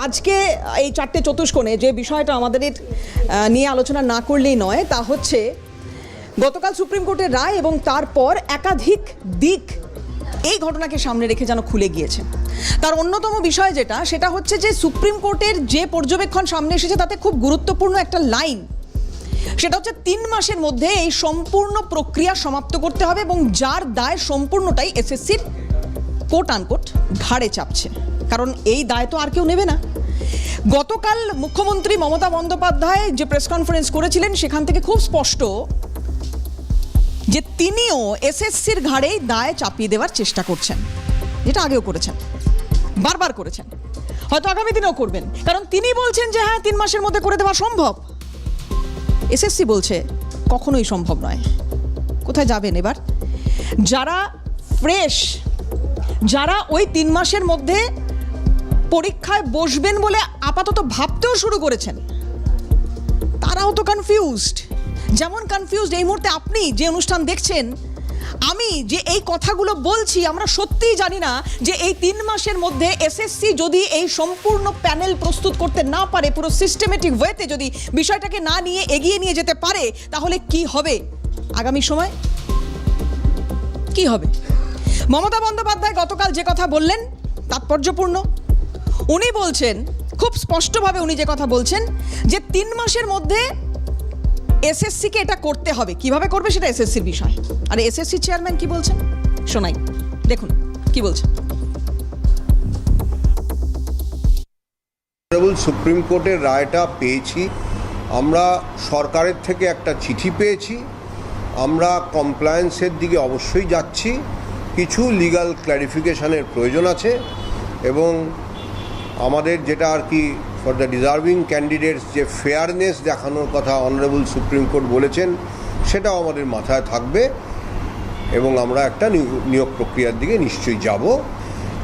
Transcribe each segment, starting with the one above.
আজকে এই চারটে চতুষ্কোণে যে বিষয়টা আমাদের নিয়ে আলোচনা না করলেই নয়, তা হচ্ছে গতকাল সুপ্রিম কোর্টের রায় এবং তারপর একাধিক দিক এই ঘটনাকে সামনে রেখে যেন খুলে গিয়েছে। তার অন্যতম বিষয় সেটা হচ্ছে যে সুপ্রিম কোর্টের যে পর্যবেক্ষণ সামনে এসেছে তাতে খুব গুরুত্বপূর্ণ একটা লাইন, সেটা হচ্ছে 3 মাসের মধ্যে এই সম্পূর্ণ প্রক্রিয়া সমাপ্ত করতে হবে এবং যার দায় সম্পূর্ণটাই এসএসসির কোট আনকোট ঘাড়ে চাপছে, কারণ এই দায় তো আর কেউ নেবে না। গতকাল মুখ্যমন্ত্রী মমতা বন্দ্যোপাধ্যায় যে প্রেস কনফারেন্স করেছিলেন সেখান থেকে খুব স্পষ্ট যে তিনিও এসএসসির ঘাড়েই দায় চাপিয়ে দেওয়ার চেষ্টা করছেন, যেটা আগেও করেছেন, বারবার করেছেন, হয়তো আগামী দিনেও করবেন, কারণ তিনি বলছেন যে হ্যাঁ 3 মাসের মধ্যে করে দেওয়া সম্ভব। এসএসসি বলছে কখনোই সম্ভব নয়। কোথায় যাবেন এবার? যারা ফ্রেশ, যারা ওই 3 মাসের মধ্যে পরীক্ষায় বসবেন বলে আপাতত ভাবতেও শুরু করেছেন, তারাও তো কনফিউজড। যেমন কনফিউজড এই মুহূর্তে আপনি যে অনুষ্ঠান দেখছেন, আমি যে এই কথাগুলো বলছি, আমরা সত্যিই জানি না যে এই 3 মাসের মধ্যে এসএসসি যদি এই সম্পূর্ণ প্যানেল প্রস্তুত করতে না পারে, পুরো সিস্টেমেটিক ওয়েতে যদি বিষয়টাকে না নিয়ে এগিয়ে নিয়ে যেতে পারে, তাহলে কি হবে আগামী সময়, কি হবে? মমতা বন্দ্যোপাধ্যায় গতকাল যে কথা বললেন তাৎপর্যপূর্ণ। উনি বলছেন খুব স্পষ্টভাবে, উনি যে কথা বলছেন যে 3 মাসের মধ্যে এসএসসিকে এটা করতে হবে। কিভাবে করবে সেটা এসএসসির বিষয়। আর এসএসসি চেয়ারম্যান কি বলছেন শোনাই, দেখুন কি বলছেন। সুপ্রিম কোর্টের রায়টা পেয়েছি, আমরা সরকারের থেকে একটা চিঠি পেয়েছি, আমরা কমপ্লায়েন্সের দিকে অবশ্যই যাচ্ছি, কিছু লিগ্যাল ক্ল্যারিফিকেশনের প্রয়োজন আছে এবং আমাদের যেটা আর কি ফর দ্য ডিজার্ভিং ক্যান্ডিডেটস যে ফেয়ারনেস দেখানোর কথা অনারেবল সুপ্রিম কোর্ট বলেছেন, সেটাও আমাদের মাথায় থাকবে এবং আমরা একটা নিয়োগ প্রক্রিয়ার দিকে নিশ্চয়ই যাব।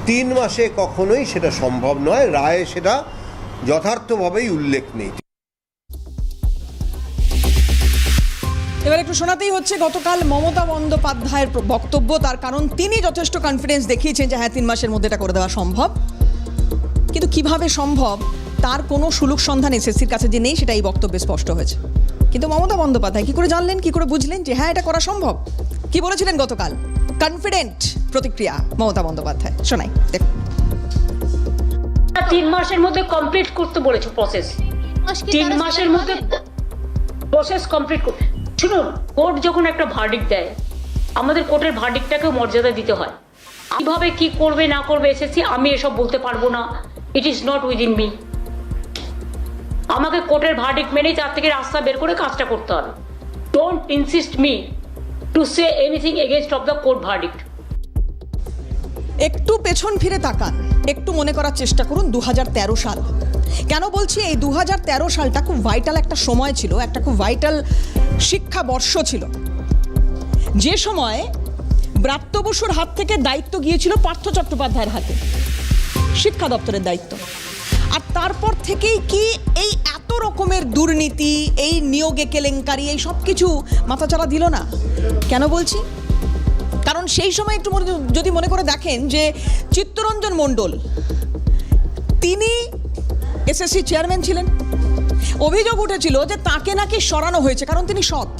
3 মাসে কখনোই সেটা সম্ভব নয়, রায়ে সেটা যথার্থভাবেই উল্লেখ নেই। এবার একটু শোনাতেই হচ্ছে গতকাল মমতা বন্দ্যোপাধ্যায়ের বক্তব্য, তার কারণ তিনি যথেষ্ট কনফিডেন্স দেখিয়েছেন যে হ্যাঁ 3 মাসের মধ্যে এটা করে দেওয়া সম্ভব, কিন্তু কিভাবে সম্ভব তার কোনো সুলুক সন্ধান এসএসসির কাছে যে নেই, সেটা এই বক্তব্যে স্পষ্ট হয়েছে। কিন্তু মমতা বন্দ্যোপাধ্যায় কি করে জানলেন, কি করে বুঝলেন যে হ্যাঁ এটা করা সম্ভব? কি বলেছিলেন গতকাল? কনফিডেন্ট প্রতিক্রিয়া মমতা বন্দ্যোপাধ্যায়, শোনাই দেখুন। 3 মাসের মধ্যে কমপ্লিট করতে বলেছে প্রসেস, 3 মাসের মধ্যে প্রসেস কমপ্লিট করতে। শুনুন, কোর্ট যখন একটা ভার্ডিক্ট দেয়, আমাদের কোর্টের ভার্ডিক্টটাকে মর্যাদা দিতে হয়। কিভাবে কি করবে না করবে এসএসসি আমি এসব বলতে পারবো না, it is not within me. আমাকে কোর্টের ভার্ডিক্ট মেনেই তার থেকে রাস্তা বের করে কাজটা করতে হবে। Don't insist me to say anything against of the court verdict. একটু পেছন ফিরে তাকান, একটু মনে করার চেষ্টা করুন 2013 সাল। কেন বলছি এই 2013 সালটা খুব ভাইটাল একটা সময় ছিল, একটা খুব ভাইটাল শিক্ষাবর্ষ ছিল, যে সময় ব্রাত্য বসুর হাত থেকে দায়িত্ব গিয়েছিল পার্থ চট্টোপাধ্যায়ের হাতে, শিক্ষা দপ্তরের দায়িত্ব। আর তারপর থেকেই কি এই এত রকমের দুর্নীতি, এই নিয়োগে কেলেঙ্কারি, এই সব কিছু মাথাচাড়া দিল না? কেন বলছি? কারণ সেই সময় একটু যদি মনে করে দেখেন যে চিত্তরঞ্জন মণ্ডল, তিনি এসএসসি চেয়ারম্যান ছিলেন, অভিযোগ উঠেছিল যে তাকে নাকি সরানো হয়েছে কারণ তিনি সৎ,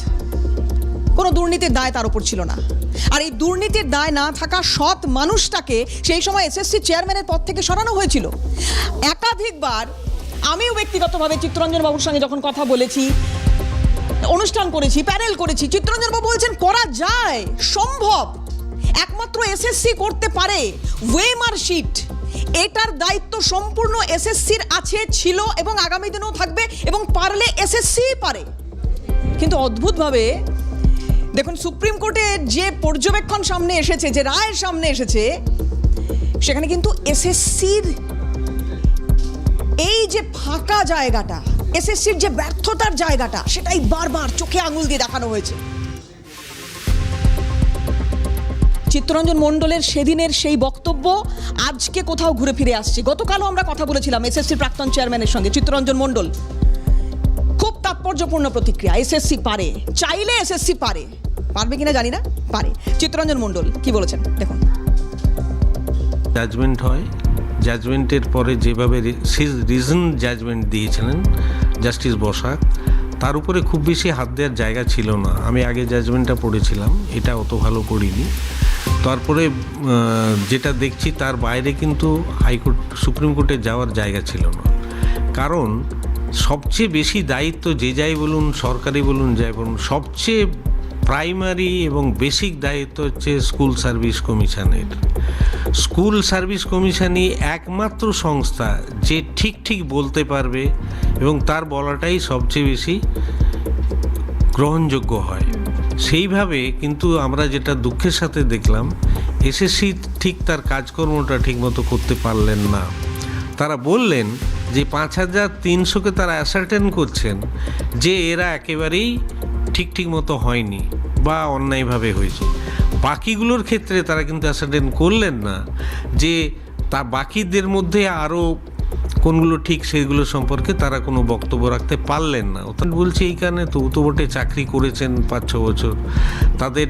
কোনো দুর্নীতির দায় তার উপর ছিল না। আর এই দুর্নীতির দায় না থাকা সৎ মানুষটাকে সেই সময় এসএসসি চেয়ারম্যানের পদ থেকে সরানো হয়েছিল। একাধিকবার আমিও ব্যক্তিগতভাবে চিত্তরঞ্জন বাবুর সঙ্গে যখন কথা বলেছি, অনুষ্ঠান করেছি, প্যানেল করেছি, চিত্তরঞ্জন বাবু বলছেন করা যায়, সম্ভব, একমাত্র এসএসসি করতে পারে। ওয়েমার শিট, এটার দায়িত্ব সম্পূর্ণ এসএসসির আছে, ছিল এবং আগামী দিনেও থাকবে এবং পারলে এসএসসি পারে। কিন্তু অদ্ভুতভাবে দেখুন সুপ্রিম কোর্টে যে পর্যবেক্ষণ সামনে এসেছে, যে রায় সামনে এসেছে, সেখানে কিন্তু এসএসসির এই যে ফাঁকা জায়গাটা, এসএসসির যে ব্যর্থতার জায়গাটা, সেটাই বারবার চোখে আঙুল দিয়ে দেখানো হয়েছে। চিত্তরঞ্জন মণ্ডলের সেদিনের সেই বক্তব্য আজকে কোথাও ঘুরে ফিরে আসছে। গতকালও আমরা কথা বলেছিলাম এসএসসির প্রাক্তন চেয়ারম্যানের সঙ্গে, চিত্তরঞ্জন মণ্ডল, খুব তাৎপর্যপূর্ণ প্রতিক্রিয়া। এসএসসি পারে, চাইলে এসএসসি পারে, পারবে কিনা জানি না, পারে। চিত্তরঞ্জন মণ্ডল কি বলেছেন দেখুন। জাজমেন্ট হয়, জাজমেন্টের পরে যেভাবে রিজন জাজমেন্ট দিয়েছিলেন জাস্টিস বসাক, তার উপরে খুব বেশি হাত দেওয়ার জায়গা ছিল না। আমি আগে জাজমেন্টটা পড়েছিলাম, এটা অত ভালো পড়িনি। তারপরে যেটা দেখছি তার বাইরে কিন্তু হাইকোর্ট সুপ্রিম কোর্টে যাওয়ার জায়গা ছিল না, কারণ সবচেয়ে বেশি দায়িত্ব যে যাই বলুন, সরকারি বলুন, যাই বলুন, সবচেয়ে প্রাইমারি এবং বেসিক দায়িত্ব হচ্ছে স্কুল সার্ভিস কমিশনের। স্কুল সার্ভিস কমিশনই একমাত্র সংস্থা যে ঠিক বলতে পারবে এবং তার বলাটাই সবচেয়ে বেশি গ্রহণযোগ্য হয়। সেইভাবে কিন্তু আমরা যেটা দুঃখের সাথে দেখলাম, এসএসসি ঠিক তার কাজকর্মটা ঠিকমতো করতে পারলেন না। তারা বললেন যে 5300-কে তারা অ্যাসার্টেন করছেন যে এরা একেবারেই ঠিক মতো হয়নি বা অন্যায়ভাবে হয়েছে। বাকিগুলোর ক্ষেত্রে তারা কিন্তু অ্যাসার্টেন করলেন না যে তা বাকিদের মধ্যে আরও কোনগুলো ঠিক সেগুলো সম্পর্কে তারা কোনো বক্তব্য রাখতে পারলেন না। অর্থাৎ বলছে এই কারণে তো বটে চাকরি করেছেন 5-6 বছর, তাদের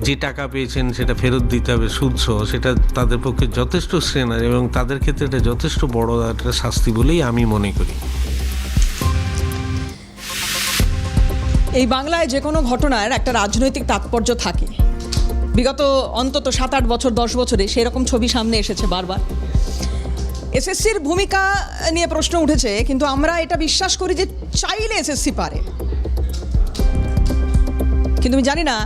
যে টাকা পেয়েছেন সেটা ফেরত দিতে হবে সুদসহ, সেটা তাদের পক্ষে যথেষ্ট শ্রেণী এবং তাদের ক্ষেত্রে এটা যথেষ্ট বড় একটা শাস্তি বলেই আমি মনে করি। এই বাংলায় যে কোনো ঘটনার একটা রাজনৈতিক তাৎপর্য থাকে। বিগত অন্তত 7-8 বছর 10 বছরে সেরকম ছবি সামনে এসেছে বারবার। এসএসসির ভূমিকা নিয়ে প্রশ্ন উঠেছে, কিন্তু আমরা এটা বিশ্বাস করি যে চাইলে এসএসসি পারে। কিন্তু আমি জানি না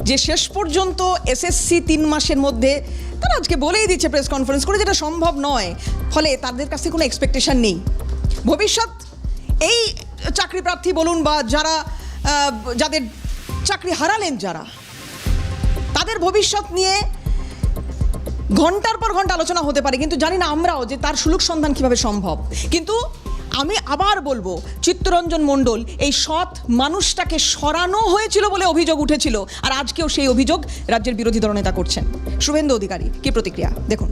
যে শেষ পর্যন্ত এসএসসি 3 মাসের মধ্যে, তারা আজকে বলেই দিচ্ছে প্রেস কনফারেন্স করে, যেটা সম্ভব নয়, ফলে তাদের কাছে কোনো এক্সপেকটেশন নেই। ভবিষ্যৎ এই চাকরি প্রার্থী বলুন বা যাদের চাকরি হারালেন যারা, তাদের ভবিষ্যৎ নিয়ে ঘন্টার পর ঘন্টা আলোচনা হতে পারে, কিন্তু জানি না আমরাও যে তার সুলুক সন্ধান কিভাবে সম্ভব। কিন্তু আমি আবার বলবো, চিত্তরঞ্জন মণ্ডল এই সৎ মানুষটাকে সরানো হয়েছিল বলে অভিযোগ উঠেছিল, আর আজকেও সেই অভিযোগ রাজ্যের বিরোধী দলনেতা করছেন। শুভেন্দু অধিকারী কি প্রতিক্রিয়া দেখুন।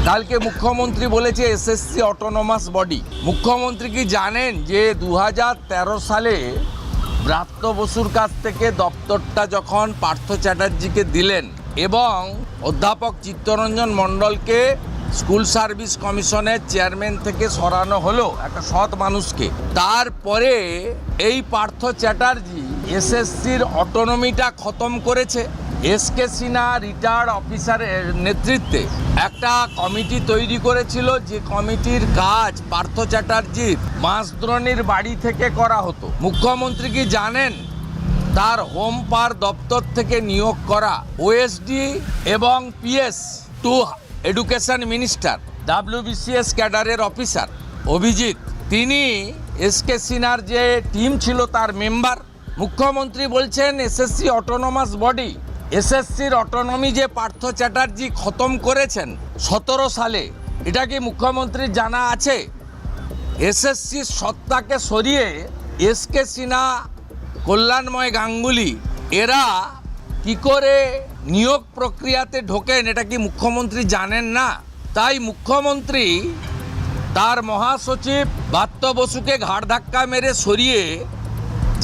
কালকে মুখ্যমন্ত্রী বলেছে এসএসসি অটোনমাস বডি। মুখ্যমন্ত্রী কি জানেন যে 2013 সালে ব্রাত্য বসুর কাছ থেকে দপ্তরটা যখন পার্থ চ্যাটার্জিকে দিলেন এবং অধ্যাপক চিত্তরঞ্জন মণ্ডলকে স্কুল সার্ভিস কমিশনের চেয়ারম্যান থেকে সরানো হলো একটা সৎ মানুষকে, তারপরে এই পার্থ চ্যাটার্জি এসএসসির অটোনমিটা খতম করেছে। এসকে সিনহা রিটায়ার্ড অফিসারের নেতৃত্বে একটা কমিটি তৈরি করেছিল, যে কমিটির কাজ পার্থ চ্যাটার্জির বাঁশদ্রোণীর বাড়ি থেকে করা হতো। মুখ্যমন্ত্রী কি জানেন তার হোম পার দপ্তর থেকে নিয়োগ করা ওএসডি এবং PS to education minister WBCS ক্যাডারের অফিসার অভিজিৎ, তিনি এসকে সিনহার যে টিম ছিল তার মেম্বার। মুখ্যমন্ত্রী বলছেন এসএসসি অটোনমাস বডি। এসএসসির অটোনমি যে পার্থ চ্যাটার্জি খতম করেছেন 17 সালে, এটা কি মুখ্যমন্ত্রীর জানা আছে? এসএসসির সত্তাকে সরিয়ে এসকে সিনহা, কল্যাণময় গাঙ্গুলি এরা কি করে নিয়োগ প্রক্রিয়াতে ঢোকেন, এটা কি মুখ্যমন্ত্রী জানেন না? তাই মুখ্যমন্ত্রী তার মহাসচিব ব্রাত্য বসুকে ঘাড় ধাক্কা মেরে সরিয়ে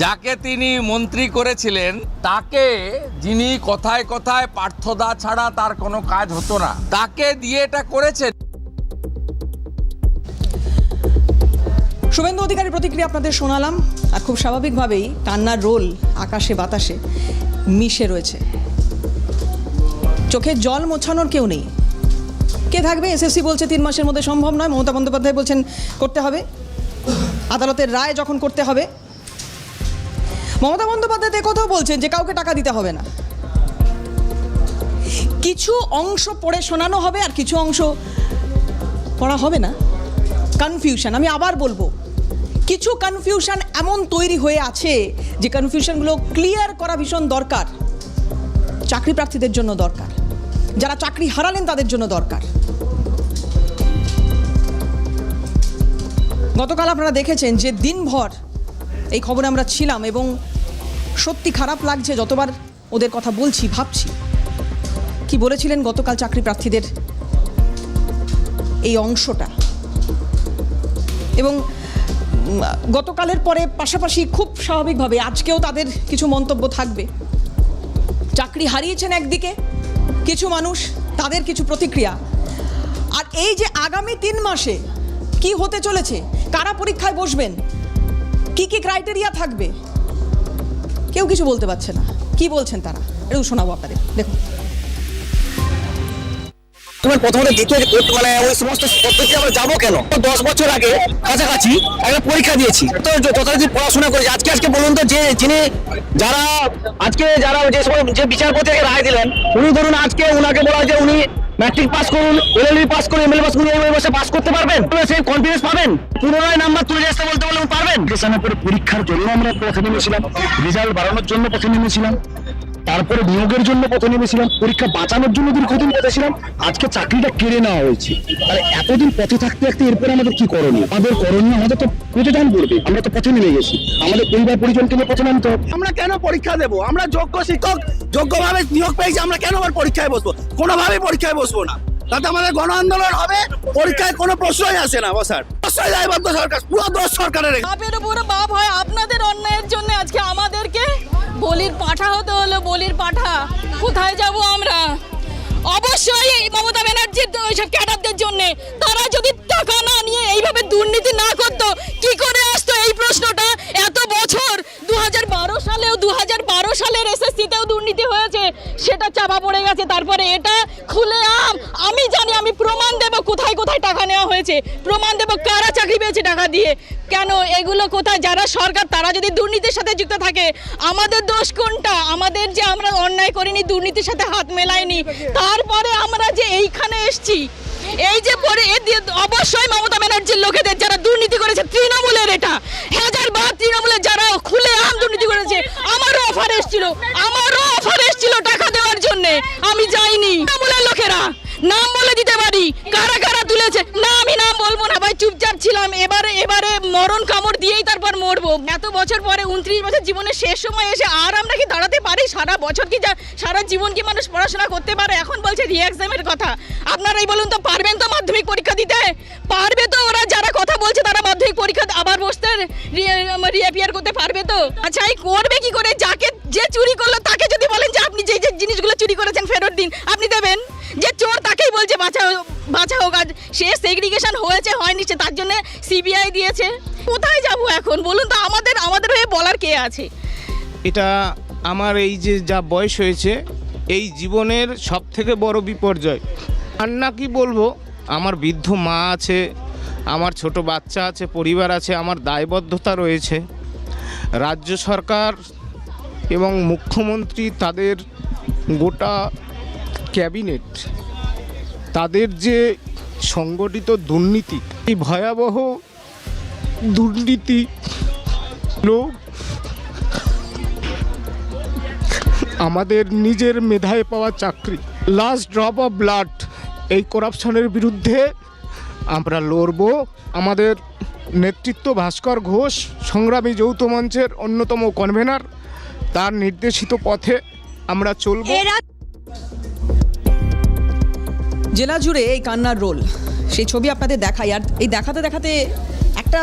যাকে তিনি মন্ত্রী করেছিলেন, তাকে, যিনি কথায় কথায় পার্থদা ছাড়া তার কোনো কাজ হতো না, তাকে দিয়ে এটা করেছেন। শুভেন্দু অধিকারী প্রতিক্রিয়া আপনাদের শোনালাম, আর খুব স্বাভাবিকভাবেই কান্নার রোল আকাশে বাতাসে মিশে রয়েছে। চোখের জল মোছানোর কেউ নেই। কে থাকবে? এসএসসি বলছে 3 মাসের মধ্যে সম্ভব নয়, মমতা বন্দ্যোপাধ্যায় বলছেন করতে হবে, আদালতের রায় যখন করতে হবে। মমতা বন্দ্যোপাধ্যায় কথাও বলছেন যে কাউকে টাকা দিতে হবে না, কিছু অংশ পড়ে শোনানো হবে আর কিছু অংশ পড়া হবে না। কনফিউশন, আমি আবার বলবো, কিছু কনফিউশন এমন তৈরি হয়ে আছে যে কনফিউশনগুলো ক্লিয়ার করা ভীষণ দরকার। চাকরি প্রার্থীদের জন্য দরকার, যারা চাকরি হারালেন তাদের জন্য দরকার। গতকাল আপনারা দেখেছেন যে দিনভর এই খবরে আমরা ছিলাম এবং সত্যি খারাপ লাগছে যতবার ওদের কথা বলছি, ভাবছি কি বলেছিলেন গতকাল চাকরি প্রার্থীদের এই অংশটা। এবং গতকালের পরে পাশাপাশি খুব স্বাভাবিকভাবে আজকেও তাদের কিছু মন্তব্য থাকবে। চাকরি হারিয়েছেন একদিকে, কিছু মানুষ, তাদের কিছু প্রতিক্রিয়া। আর এই যে আগামী 3 মাসে কি হতে চলেছে, কারা পরীক্ষায় বসবেন, কি কি ক্রাইটেরিয়া থাকবে, কেউ কিছু বলতে পারছে না। কি বলছেন তারা, একটু শোনাবো আপনাদের, দেখুন। তোমার প্রথমে দ্বিতীয় মানে ওই সমস্ত পদ্ধতি আমরা যাবো কেন? 10 বছর আগে কাছাকাছি একটা পরীক্ষা দিয়েছি, তো যথাযথ পড়াশোনা করেছি। আজকে বলুন তো, যে যিনি যারা যে বিচারপতি রায় দিলেন, উনি ধরুন আজকে উনাকে বলা যে উনি ম্যাট্রিক পাস করুন, এলএলবি পাস করুন, এমএলএ পাস করুন, এই বছর পাস করতে পারবেন, সেই কনফিডেন্স পাবেন, পুনরায় নাম্বার তুলে আসতে বলতে বলে পারবেন। পরীক্ষার জন্য আমরা পথে নেমেছিলাম, রেজাল্ট বাড়ানোর জন্য পথে নেমেছিলাম, তারপরে নিয়োগের জন্য পথে নেমেছিলাম, পরীক্ষা বাঁচানোর জন্য দীর্ঘদিন পথে ছিলাম। আজকে চাকরিটা কেড়ে নেওয়া হয়েছে। আর এতদিন পথে থাকতে থাকতে এরপরে আমাদের কি করণীয়? আমাদের তো প্রতিদান করবে। আমরা তো পথে নেমে গেছি, আমাদের পরিবার পরিজনকে নিয়ে পথে নামতে হবে। আমরা কেন পরীক্ষা দেবো? আমরা যোগ্য শিক্ষক, যোগ্যভাবে নিয়োগ পেয়েছি, আমরা কেন আবার পরীক্ষায় বসবো? কোনোভাবেই পরীক্ষায় বসবো না। তাতে আমাদের গণ আন্দোলন হবে, পরীক্ষায় কোনো প্রশ্নই আসে না বসার। প্রশ্নই দায়বদ্ধ সরকার, পুরো দোষ সরকারের। বাপের উপর বাপ হয়, আপনাদের অন্যায়ের জন্য আজকে আমাদেরকে বলির পাঠা হতে হলো। বলির পাঠা, কোথায় যাব আমরা? অবশ্যই এই মমতা ব্যানার্জির ওইসব ক্যাডারদের জন্য। তারা যদি টাকা না নিয়ে এইভাবে দুর্নীতি না করতো, কি করে আসতো এই প্রশ্নটা? এত বছর 2012 সালেও 2012 সালের এসএসসিতেও দুর্নীতি হয়েছে, সেটা চাপা পড়ে গেছে। তারপরে এটা খুলে আমি জানি, আমি প্রমাণ দেব কোথায় কোথায় টাকা নেওয়া হয়েছে, প্রমাণ দেব কারা চাকরি পেয়েছে টাকা দিয়ে। কেন এগুলো কোথায়? যারা সরকার, তারা যদি দুর্নীতির সাথে যুক্ত থাকে, আমাদের দোষ কোনটা? আমাদের যে আমরা অন্যায় করিনি, দুর্নীতির সাথে হাত মেলাইনি, তারপরে আমরা যে এইখানে এসছি, এই যে পরে অবশ্যই মমতা ব্যানার্জির লোকেদের যারা দুর্নীতি করেছে, তৃণমূলের, এটা হাজারবার তৃণমূলের যারা খুলে দুর্নীতি করেছে। আমারও অফার এসেছিল টাকা দেওয়ার জন্য, আমি যাইনি। তৃণমূলের লোকেরা নাম বলে দিতে পারি কারা কারা তুলেছে। না, আমি নাম বলবো না ভাই, চুপচাপ ছিলাম। এবারে মরণ কামড় দিয়েই তারপর মরবো। এত বছর পরে 29 বছর জীবনের শেষ সময় এসে আর আমরা কি দাঁড়াতে পারি? সারা বছর কি, সারা জীবন কি মানুষ পড়াশোনা করতে পারে? এখন বলছে রি এক্সামের কথা। আপনারাই বলুন তো, পারবেন তো মাধ্যমিক পরীক্ষা দিতে? পারবে তো? ওরা যারা কথা বলছে তারা মাধ্যমিক পরীক্ষা আবার বসতে রিঅ্যাপিয়ার করতে পারবে তো? আচ্ছা, এই করবে কি করে? যে চুরি করলো তাকে যদি বলেন যে আপনি যে জিনিসগুলো চুরি করেছেন ফেরত দিন, আপনি দেবেন? যে চোর তাকেই বলছে বাঁচা হোক। আজ সে সেগ্রিগেশন হয়েছে হয়নি, সে তার জন্য সিবিআই দিয়েছে। কোথায় যাব এখন বলুন তো? আমাদের হয়ে বলার কে আছে? এটা আমার এই যে যা বয়স হয়েছে, এই জীবনের সব থেকে বড় বিপর্যয়। আর না কি বলবো, আমার বৃদ্ধ মা আছে, আমার ছোট বাচ্চা আছে, পরিবার আছে, আমার দায়বদ্ধতা রয়েছে। রাজ্য সরকার এবং মুখ্যমন্ত্রী, তাদের গোটা ক্যাবিনেট, তাদের যে সংগঠিত দুর্নীতি, এই ভয়াবহ দুর্নীতি লোক আমাদের নিজের মেধায় পাওয়া চাকরি, লাস্ট ড্রপ অফ ব্লাড, এই করাপশনের বিরুদ্ধে আমরা লড়ব। আমাদের নেতৃত্ব ভাস্কর ঘোষ, সংগ্রামী যৌথ মঞ্চের অন্যতম কনভেনার, তার নির্দেশিত পথে আমরা চলব। জেলা জুড়ে এই কান্নার রোল, সেই ছবি আপনাদের দেখাই। আর এই দেখাতে দেখাতে একটা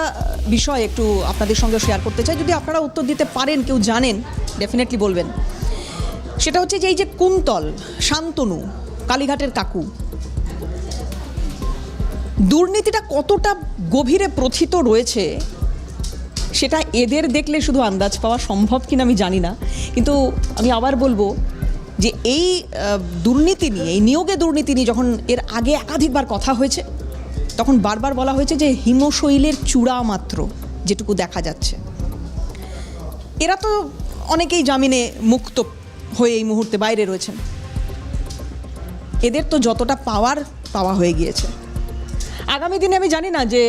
বিষয় একটু আপনাদের সঙ্গে শেয়ার করতে চাই, যদি আপনারা উত্তর দিতে পারেন, কেউ জানেন, ডেফিনেটলি বলবেন। সেটা হচ্ছে যে এই যে কুন্তল, শান্তনু, কালীঘাটের কাকু, দুর্নীতিটা কতটা গভীরে প্রথিত রয়েছে সেটা এদের দেখলে শুধু আন্দাজ পাওয়া সম্ভব কিনা আমি জানি না। কিন্তু আমি আবার বলবো যে এই দুর্নীতি নিয়ে, এই নিয়োগে দুর্নীতি নিয়ে যখন এর আগে একাধিকবার কথা হয়েছে, তখন বারবার বলা হয়েছে যে হিমশৈলের চূড়া মাত্র যেটুকু দেখা যাচ্ছে। এরা তো অনেকেই জামিনে মুক্ত হয়ে এই মুহূর্তে বাইরে রয়েছেন, এদের তো যতটা পাওয়া হয়ে গিয়েছে। আগামী দিনে আমি জানি না যে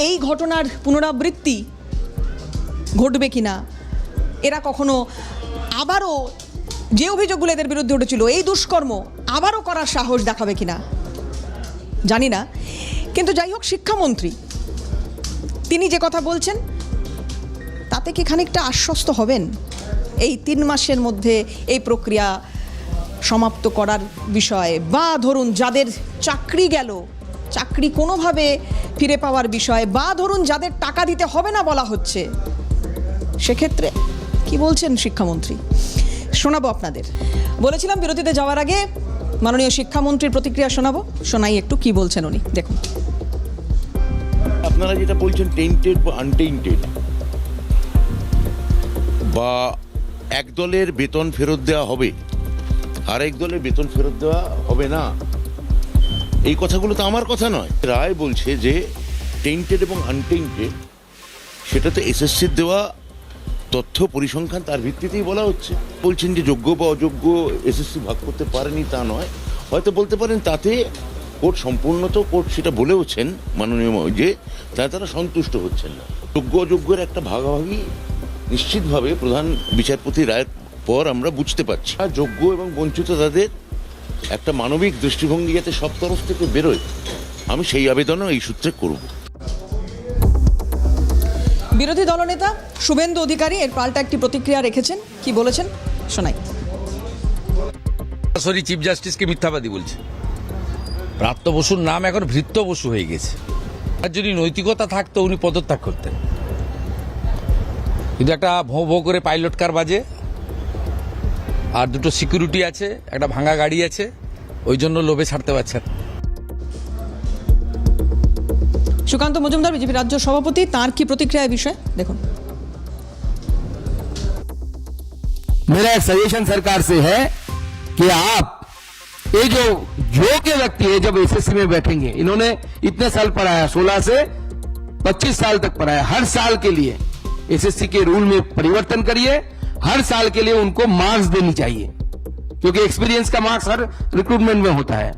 এই ঘটনার পুনরাবৃত্তি ঘটবে কিনা, এরা কখনো আবারও যে অভিযোগগুলো এদের বিরুদ্ধে উঠেছিল, এই দুষ্কর্ম আবারও করার সাহস দেখাবে কিনা জানি না। কিন্তু যাই হোক, শিক্ষামন্ত্রী তিনি যে কথা বলছেন তাতে কি খানিকটা আশ্বস্ত হবেন এই 3 মাসের মধ্যে এই প্রক্রিয়া সমাপ্ত করার বিষয়ে? বা ধরুন যাদের চাকরি গেল, চাকরি কোনোভাবে ফিরে পাওয়ার বিষয়ে, বা ধরুন যাদের টাকা দিতে হবে না বলা হচ্ছে, সেক্ষেত্রে কি বলছেন শিক্ষামন্ত্রী? শোনাবো আপনাদের। বলেছিলাম বিরতিতে যাওয়ার আগে মাননীয় শিক্ষামন্ত্রীর প্রতিক্রিয়া শোনাবো, শোনাই একটু কি বলছেন উনি, দেখুন। আপনারা যেটা বলছেন টেন্টেড বা আনটেন্টেড, বা এক দলের বেতন ফেরত দেওয়া হবে আর এক দলের বেতন ফেরত দেওয়া হবে না, এই কথাগুলো তো আমার কথা নয়। রায় বলছে যে টেন্টেড এবং আনটেন্টেড, সেটা তো এসএসসির দেওয়া তথ্য পরিসংখ্যান তার ভিত্তিতেই বলা হচ্ছে। বলছেন যে যোগ্য বা অযোগ্য এসএসসি ভাগ করতে পারেনি, তা নয়। হয়তো বলতে পারেন তাতে কোর্ট সম্পূর্ণত কোর্ট সেটা বলেওছেন মাননীয় যে তারা সন্তুষ্ট হচ্ছেন না। যোগ্য অযোগ্যের একটা ভাগাভাগি নিশ্চিতভাবে প্রধান বিচারপতি রায়ের পর আমরা বুঝতে পারছি। আর যোগ্য এবং বঞ্চিত তাদের একটা মানবিক দৃষ্টিভঙ্গি যাতে সব তরফ থেকে বেরোয়, আমি সেই আবেদনও এই সূত্রে করব। বিরোধী দলনেতা শুভেন্দু অধিকারী এর পাল্টা একটি প্রতিক্রিয়া রেখেছেন, কি বলেছেন শোনাই। সরাসরি চিফ জাস্টিসকে মিথ্যাবাদী বলছে। প্রাপ্ত বসুর নাম এখন ভৃত্য বসু হয়ে গেছে। আর যদি নৈতিকতা থাকতো উনি পদত্যাগ করতেন, কিন্তু একটা ভোঁ ভোঁ করে পাইলট কার বাজে, আর দুটো সিকিউরিটি আছে, একটা ভাঙা গাড়ি আছে, ওই জন্য লোভে ছাড়তে পারছেন। সুকান্ত মজুমদার বিজেপি রাজ্য সভাপতি, তার কি প্রতিক্রিয়া বিষয়ে দেখুন। मेरा एक सजेशन सरकार से है कि आप ये जो योग्य व्यक्ति है जब एसएससी में बैठेंगे, इन्होंने इतने साल पढ़ाया, 16 से 25 साल तक पढ़ाया, हर साल के लिए एसएससी के रूल में परिवर्तन करिए, हर साल के लिए उनको मार्क्स देनी चाहिए, क्योंकि एक्सपीरियंस का मार्क्स हर रिक्रूटमेंट में होता है।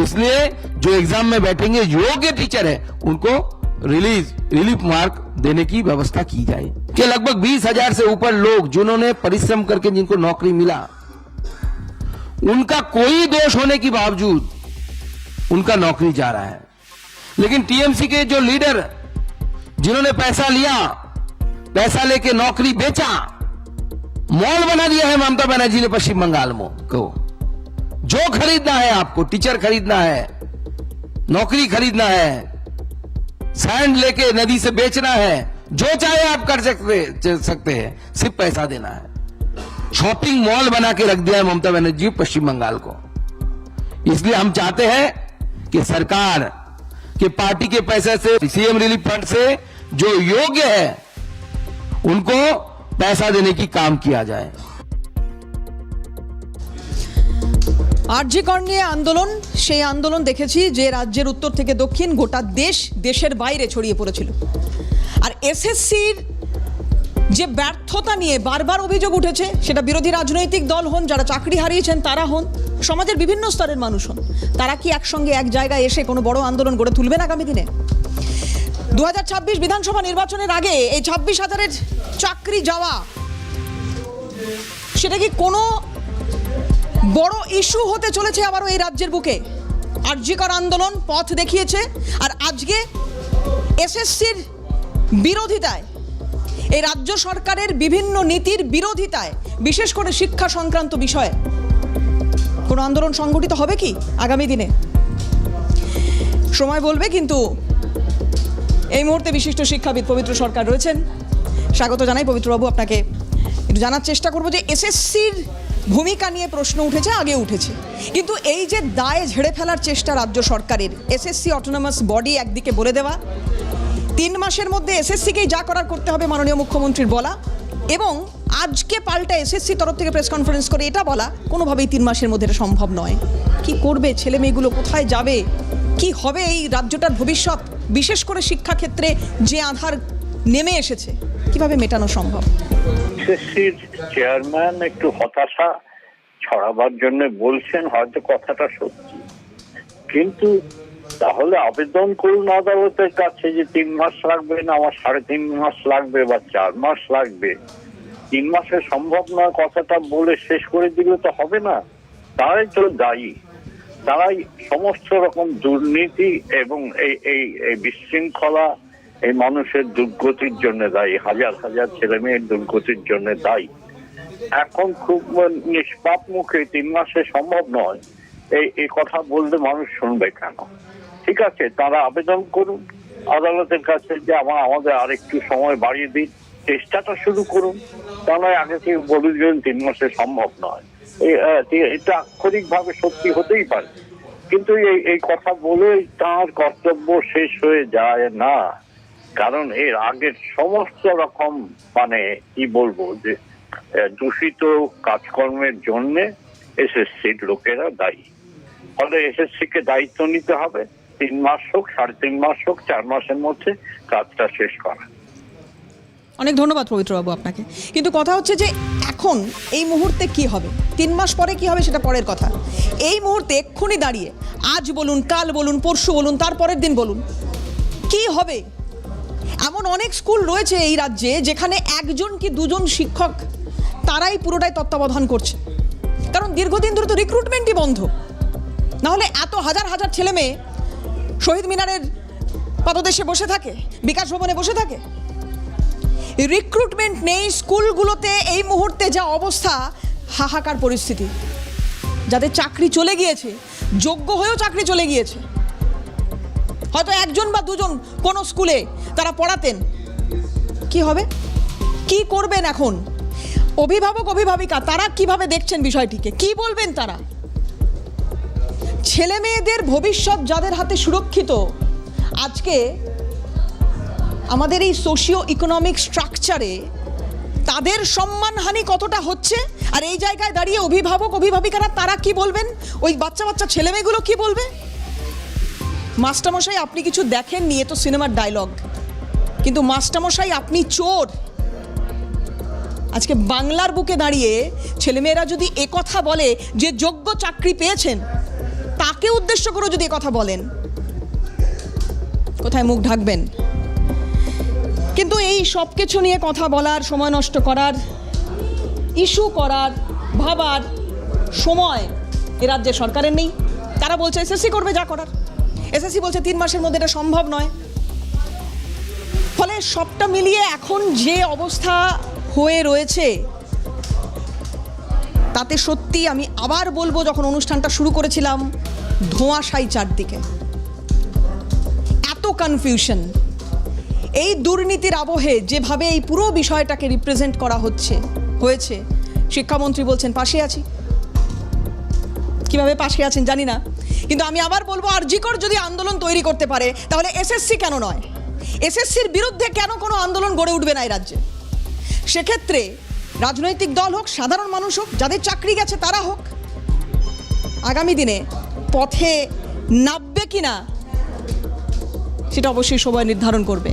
इसलिए जो एग्जाम में बैठेंगे योग्य टीचर है उनको रिलीफ मार्क देने की व्यवस्था की जाए। कि लगभग 20,000 से ऊपर लोग जिन्होंने परिश्रम करके जिनको नौकरी मिला, उनका कोई दोष होने के बावजूद उनका नौकरी जा रहा है। लेकिन टीएमसी के जो लीडर जिन्होंने पैसा लिया, पैसा लेके नौकरी बेचा, मॉल बना दिया है ममता बनर्जी ने पश्चिम बंगाल में को। जो खरीदना है आपको, टीचर खरीदना है, नौकरी खरीदना है, सैंड लेके नदी से बेचना है, जो चाहे आप कर सकते हैं, सिर्फ पैसा देना है। शॉपिंग मॉल बना के रख दिया है ममता बनर्जी पश्चिम बंगाल को। इसलिए हम चाहते हैं कि सरकार के पार्टी के पैसे से, सीएम रिलीफ फंड से जो योग्य है उनको पैसा देने की काम किया जाए। আরজি কর নিয়ে আন্দোলন, সেই আন্দোলন দেখেছি যে রাজ্যের উত্তর থেকে দক্ষিণ গোটা দেশের বাইরে ছড়িয়ে পড়েছিল। আর এসএসসির যে ব্যর্থতা নিয়ে বারবার অভিযোগ উঠেছে, সেটা বিরোধী রাজনৈতিক দল হন, যারা চাকরি হারিয়েছেন তারা হন, সমাজের বিভিন্ন স্তরের মানুষ হন, তারা কি একসঙ্গে এক জায়গায় এসে কোনো বড় আন্দোলন গড়ে তুলবেন আগামী দিনে? 2026 বিধানসভা নির্বাচনের আগে এই 26,000-এর চাকরি যাওয়া, সেটা কি কোনো বড় ইস্যু হতে চলেছে আবারও এই রাজ্যের বুকে? আরজি কর আন্দোলন পথ দেখিয়েছে, আর আজকে এসএসসির বিরোধিতায়, এই রাজ্য সরকারের বিভিন্ন নীতির বিরোধিতায়, বিশেষ করে শিক্ষা সংক্রান্ত বিষয়ে কোনো আন্দোলন সংগঠিত হবে কি আগামী দিনে? সময় বলবে। কিন্তু এই মুহূর্তে বিশিষ্ট শিক্ষাবিদ পবিত্র সরকার রয়েছেন, স্বাগত জানাই। পবিত্রবাবু, আপনাকে একটু জানার চেষ্টা করবো যে এসএসসির ভূমিকা নিয়ে প্রশ্ন উঠেছে, আগে উঠেছে, কিন্তু এই যে দায় ঝেড়ে ফেলার চেষ্টা রাজ্য সরকারের, এসএসসি অটোনমাস বডি একদিকে বলে দেওয়া, 3 মাসের মধ্যে এসএসসিকেই যা করার করতে হবে মাননীয় মুখ্যমন্ত্রীর বলা, এবং আজকে পাল্টা এসএসসি তরফ থেকে প্রেস কনফারেন্স করে এটা বলা কোনোভাবেই 3 মাসের মধ্যে এটা সম্ভব নয়। কি করবে ছেলে মেয়েগুলো, কোথায় যাবে, কি হবে এই রাজ্যটার ভবিষ্যৎ, বিশেষ করে শিক্ষাক্ষেত্রে যে আধার নেমে এসেছে, কিভাবে মেটানো সম্ভব? এসএসসির চেয়ারম্যান একটু হতাশা ছড়াবার জন্য বলছেন, হয়তো কথাটা সত্যি, কিন্তু তাহলে আবেদন করুন আদালতের কাছে যে 3 মাস লাগবে না, আমার 3.5 মাস লাগবে বা 4 মাস লাগবে। 3 মাসে সম্ভব নয় কথাটা বলে শেষ করে দিলে তো হবে না। তারাই তো দায়ী, তারাই সমস্ত রকম দুর্নীতি এবং এই বিশৃঙ্খলা, এই মানুষের দুর্গতির জন্য দায়ী, হাজার হাজার ছেলে মেয়ের দুর্গতির জন্য দায়ী। এখন খুব নিষ্পাপ মুখে 3 মাসে সম্ভব নয় এই কথা বলতে মানুষ শুনবে কেন? ঠিক আছে, তারা আবেদন করুন আদালতের কাছে যে আমাদের আরেকটু সময় বাড়িয়ে দিন, চেষ্টাটা শুরু করুন। তাহলে আগে থেকে বলে দিলেন 3 মাসে সম্ভব নয়। এটা আক্ষরিকভাবে সত্যি হতেই পারে, কিন্তু এই কথা বলে তার কর্তব্য শেষ হয়ে যায় না। কারণ এর আগের সমস্ত রকম মানে কি বলবো যে দূষিত কাজকর্মের জন্য এসএসসির লোকেরা দায়ী। ফলে এসএসসি কে দায়িত্ব নিতে হবে, 3 মাস হোক, 3.5 মাস হোক, 4 মাসের মধ্যে কাজটা শেষ করা। অনেক ধন্যবাদ পবিত্রবাবু আপনাকে। কিন্তু কথা হচ্ছে যে এখন এই মুহূর্তে কি হবে, 3 মাস পরে কি হবে সেটা পরের কথা। এই মুহূর্তে এক্ষুনি দাঁড়িয়ে আজ বলুন, কাল বলুন, পরশু বলুন, তার পরের দিন বলুন, কি হবে? এমন অনেক স্কুল রয়েছে এই রাজ্যে যেখানে 1জন কি 2জন শিক্ষক তারাই পুরোটাই তত্ত্বাবধান করছে, কারণ দীর্ঘদিন ধরে তো রিক্রুটমেন্টই বন্ধ। নাহলে এত হাজার হাজার ছেলে মেয়ে শহীদ মিনারের পাদদেশে বসে থাকে, বিকাশ ভবনে বসে থাকে। রিক্রুটমেন্ট নেই স্কুলগুলোতে। এই মুহূর্তে যা অবস্থা, হাহাকার পরিস্থিতি। যাদের চাকরি চলে গিয়েছে, যোগ্য হয়েও চাকরি চলে গিয়েছে, হয়তো 1জন বা 2জন কোনো স্কুলে তারা পড়াতেন, কি হবে, কি করবেন এখন? অভিভাবক অভিভাবিকা তারা কিভাবে দেখছেন বিষয়টিকে, কি বলবেন তারা? ছেলে মেয়েদের ভবিষ্যৎ যাদের হাতে সুরক্ষিত, আজকে আমাদের এই সোশিও ইকোনমিক স্ট্রাকচারে তাদের সম্মানহানি কতটা হচ্ছে, আর এই জায়গায় দাঁড়িয়ে অভিভাবক অভিভাবিকারা তারা কি বলবেন, ওই বাচ্চা বাচ্চা ছেলেমেয়েগুলো কি বলবে? মাস্টারমশাই আপনি কিছু দেখেননি, এ তো সিনেমার ডায়লগ, কিন্তু মাস্টারমশাই আপনি চোর। আজকে বাংলার বুকে দাঁড়িয়ে ছেলেমেয়েরা যদি একথা বলে, যে যোগ্য চাকরি পেয়েছেন তাকে উদ্দেশ্য করে যদি একথা বলেন, কোথায় মুখ ঢাকবেন? কিন্তু এই সব কিছু নিয়ে কথা বলার, সময় নষ্ট করার, ইস্যু করার, ভাবার সময় এ রাজ্যে সরকারের নেই। তারা বলছে এসএসসি করবে যা করার, এসএসসি বলছে 3 মাসের মধ্যে এটা সম্ভব নয়। ফলে সবটা মিলিয়ে এখন যে অবস্থা হয়ে রয়েছে, তাতে সত্যি আমি আবার বলবো, যখন অনুষ্ঠানটা শুরু করেছিলাম, ধোঁয়াশাই চারদিকে, এত কনফিউশন। এই দুর্নীতির আবহে যেভাবে এই পুরো বিষয়টাকে রিপ্রেজেন্ট করা হয়েছে, শিক্ষামন্ত্রী বলছেন পাশে আছি। কিভাবে পাশে আছেন জানি না, কিন্তু আমি আবার বলবো, আরজিকর যদি আন্দোলন তৈরি করতে পারে, তাহলে এসএসসি কেন নয়? এসএসসির বিরুদ্ধে কেন কোনো আন্দোলন গড়ে উঠবে না এই রাজ্যে? সেক্ষেত্রে রাজনৈতিক দল হোক, সাধারণ মানুষ হোক, যাদের চাকরি গেছে তারা হোক, আগামী দিনে পথে নামবে কিনা সেটা অবশ্যই সময় নির্ধারণ করবে।